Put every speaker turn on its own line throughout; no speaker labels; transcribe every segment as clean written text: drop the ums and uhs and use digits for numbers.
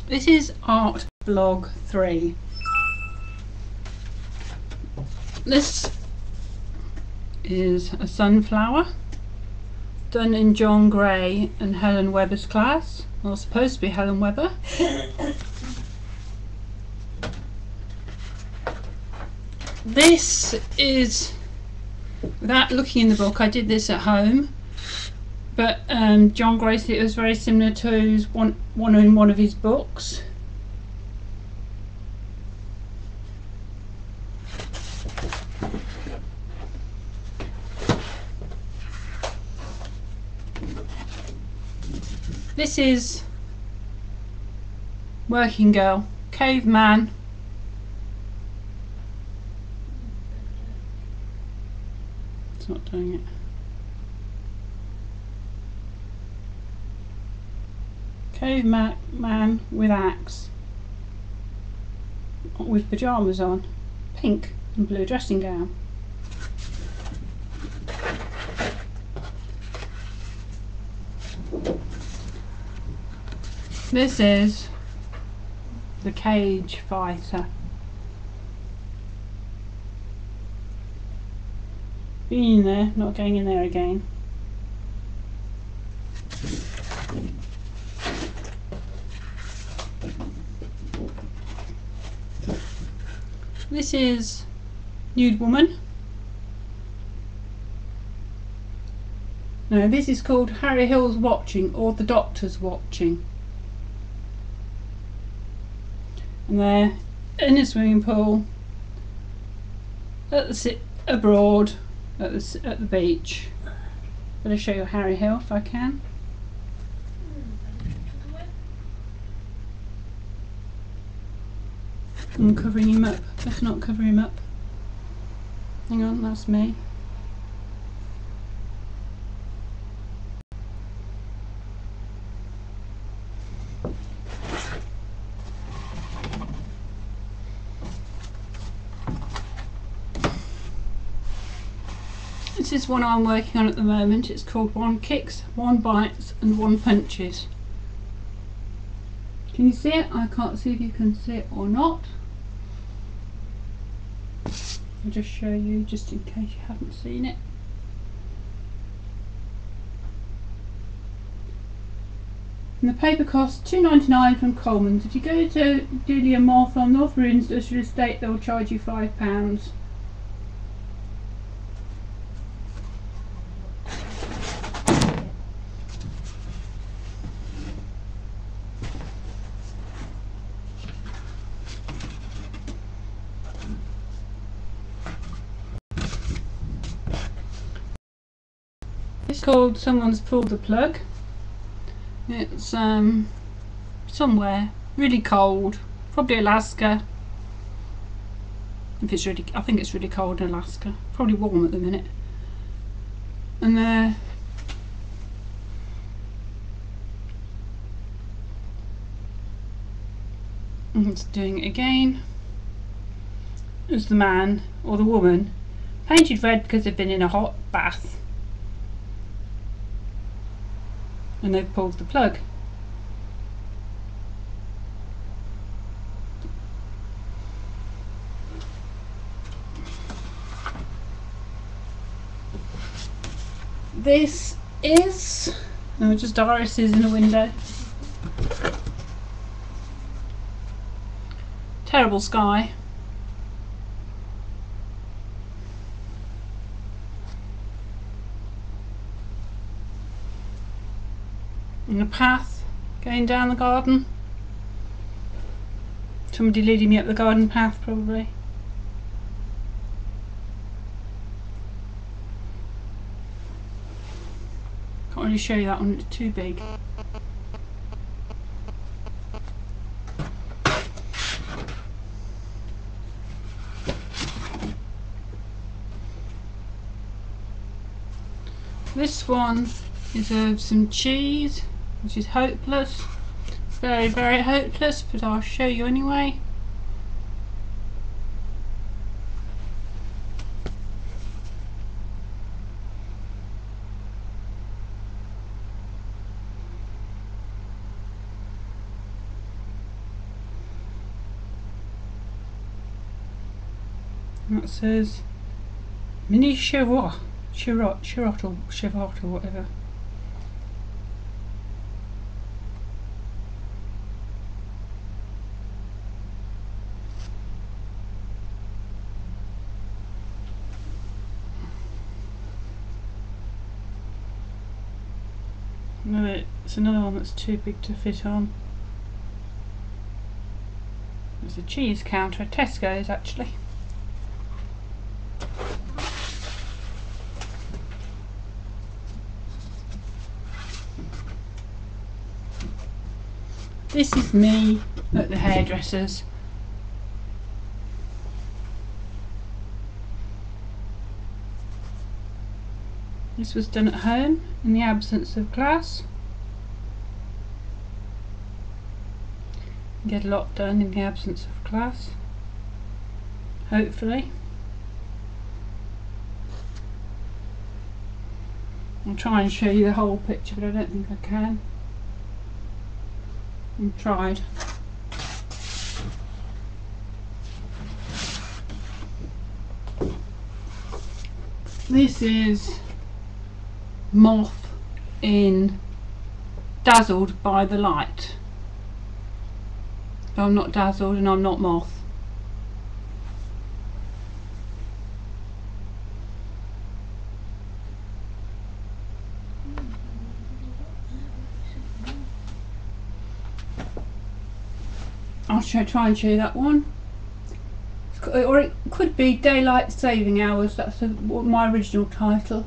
This is Art Blog 3. This is a sunflower done in John Gray and Helen Webber's class. Well, supposed to be Helen Webber. This is, without looking in the book, I did this at home, but John Gray said it was very similar to one in one of his books. This is Working Girl, Caveman. It's not doing it. Caveman with axe, with pyjamas on, pink and blue dressing gown. This is the Cage Fighter. Being in there, not going in there again. This is Nude Woman. No, this is called Harry Hill's Watching, or The Doctor's Watching. And they're in a swimming pool abroad at the beach. Better show you Harry Hill if I can. I'm covering him up. Let's not cover him up. Hang on, that's me. This is one I'm working on at the moment. It's called One Kicks, One Bites and One Punches. Can you see it? I can't see if you can see it or not. I'll just show you just in case you haven't seen it. And the paper costs £2.99 from Coleman's. If you go to Delia Moth on North Road Industrial Estate, they'll charge you £5. It's called Someone's Pulled the Plug. It's somewhere really cold, probably Alaska. If it's really, I think it's really cold in Alaska. Probably warm at the minute. And it's doing it again. It's the man or the woman painted red because they've been in a hot bath. And they've pulled the plug. This is, no, just irises in the window. Terrible sky. And a path going down the garden. Somebody leading me up the garden path, probably. Can't really show you that one, it's too big. This one is of some cheese, which is hopeless. Very, very hopeless, but I'll show you anyway. And that says Mini Chirot or whatever. No, it's another one that's too big to fit on. There's a cheese counter at Tesco's actually. This is me at the hairdresser's. This was done at home in the absence of class. Get a lot done in the absence of class, hopefully. I'll try and show you the whole picture, but I don't think I can. I've tried. This is Moth in Dazzled by the Light. I'm not dazzled and I'm not moth. I'll try and show you that one. Or it could be Daylight Saving Hours, that's my original title.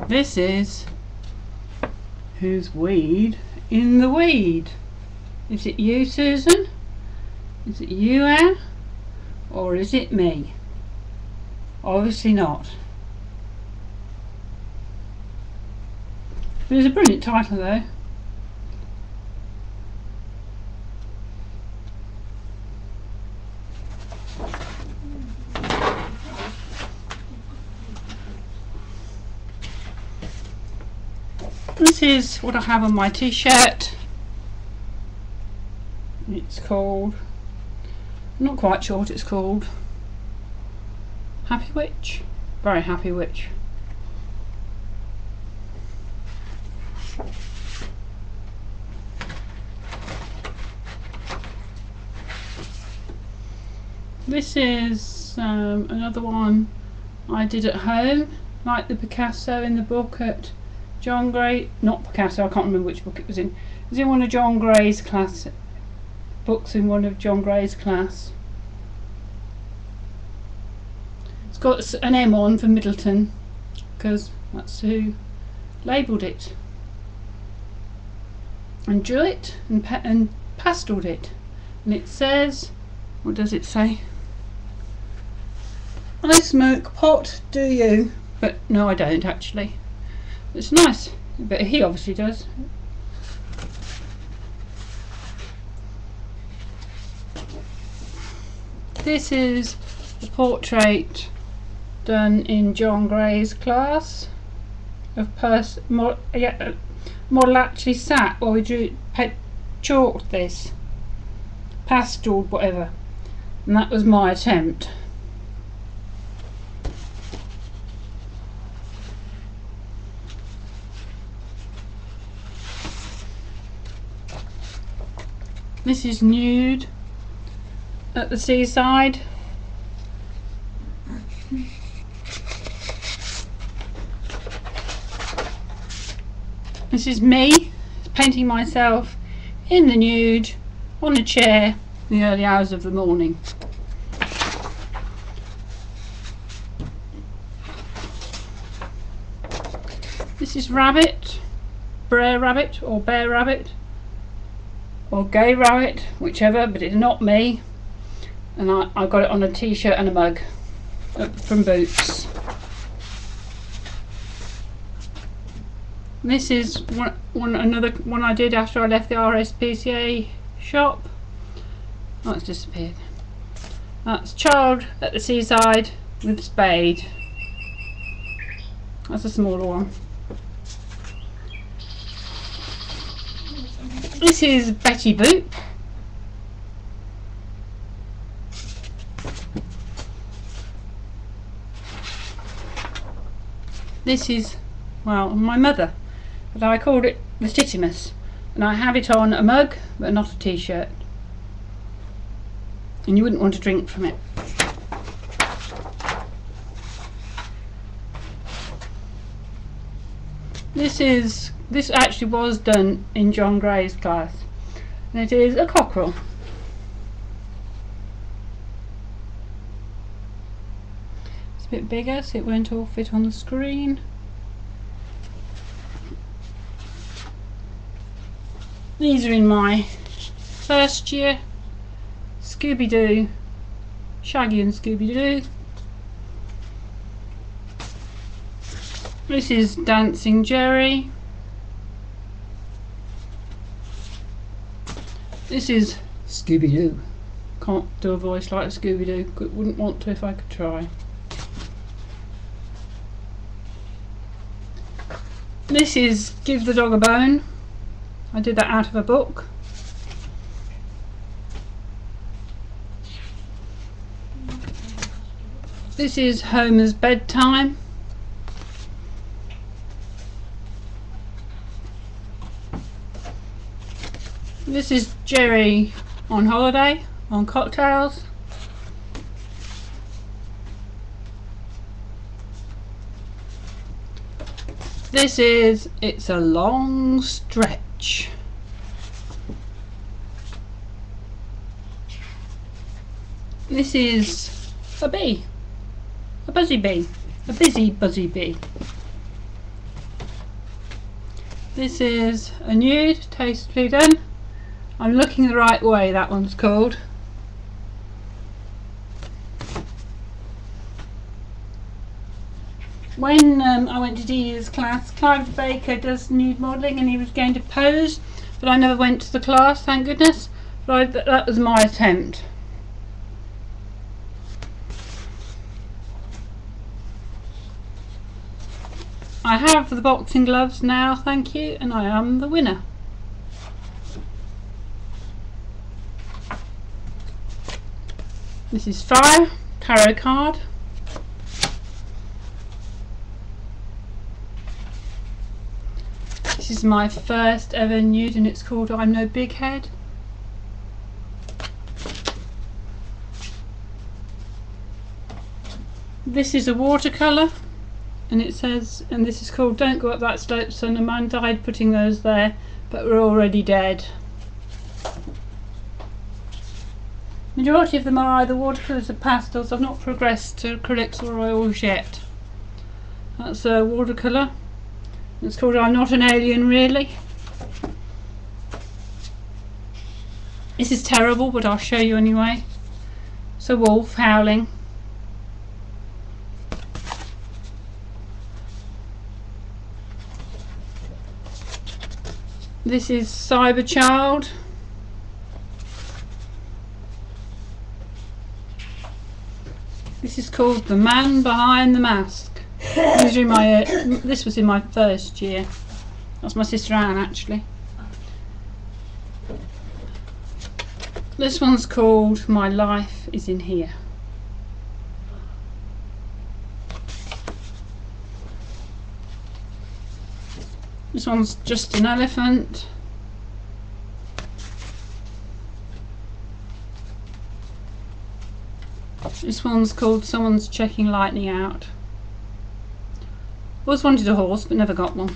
This is Who's Weed in the Weed? Is it you, Susan? Is it you, Anne? Or is it me? Obviously not. But it's a brilliant title though. This is what I have on my t-shirt. It's called, I'm not quite sure what it's called. Happy Witch? Very Happy Witch. This is another one I did at home, like the Picasso in the book at John Gray, not Picasso, I can't remember which book it was in. It was in one of John Gray's class, books in one of John Gray's class. It's got an M on for Middleton, because that's who labelled it. And drew it, and pasteled it. And it says, what does it say? I smoke pot, do you? But no, I don't actually. It's nice, but he obviously does. This is the portrait done in John Gray's class of model actually sat while we chalked this, pasteled whatever, and that was my attempt. This is nude at the seaside. This is me painting myself in the nude on a chair in the early hours of the morning. This is Rabbit, Brer Rabbit or Bear Rabbit or Gay Rabbit, whichever, but it's not me. And I got it on a t-shirt and a mug from Boots. This is another one I did after I left the RSPCA shop. Oh, it's disappeared. That's Child at the Seaside with Spade. That's a smaller one. This is Betty Boop. This is, well, my mother, but I called it the Titimus, and I have it on a mug but not a t-shirt, and you wouldn't want to drink from it. This actually was done in John Gray's class, and it is a cockerel. It's a bit bigger so it won't all fit on the screen. These are in my first year. Scooby-Doo, Shaggy and Scooby-Doo. This is Dancing Jerry. This is Scooby-Doo. Can't do a voice like Scooby-Doo. Wouldn't want to if I could try. This is Give the Dog a Bone. I did that out of a book. This is Homer's Bedtime. This is Jerry on holiday, on cocktails. This is It's a Long Stretch. This is a bee, a buzzy bee, a busy buzzy bee. This is a nude, tastefully done. I'm Looking the Right Way, that one's called. When I went to Dee's class, Clive Baker does nude modelling and he was going to pose, but I never went to the class, thank goodness. But that was my attempt. I have the boxing gloves now, thank you, and I am the winner. This is Fire, tarot card. This is my first ever nude and it's called I'm No Big Head. This is a watercolour and it says, and this is called Don't Go Up That Slope Son. A man died putting those there but we're already dead. Majority of them are either watercolours or pastels. I've not progressed to acrylics or oils yet. That's a watercolour. It's called I'm Not an Alien Really. This is terrible but I'll show you anyway. It's a wolf howling. This is Cyberchild. This is called The Man Behind the Mask. This was in my first year. That's my sister Anne actually. This one's called My Life Is in Here. This one's just an elephant. This one's called Someone's Checking Lightning Out. Always wanted a horse but never got one.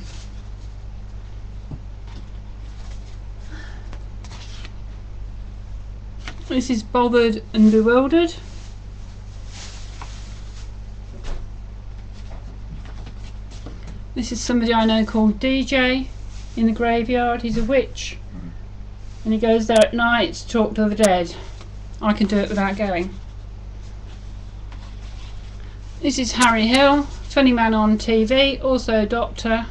This is Bothered and Bewildered. This is somebody I know called DJ in the graveyard. He's a witch and he goes there at night to talk to the dead. I can do it without going. This is Harry Hill, funny man on TV, also a doctor.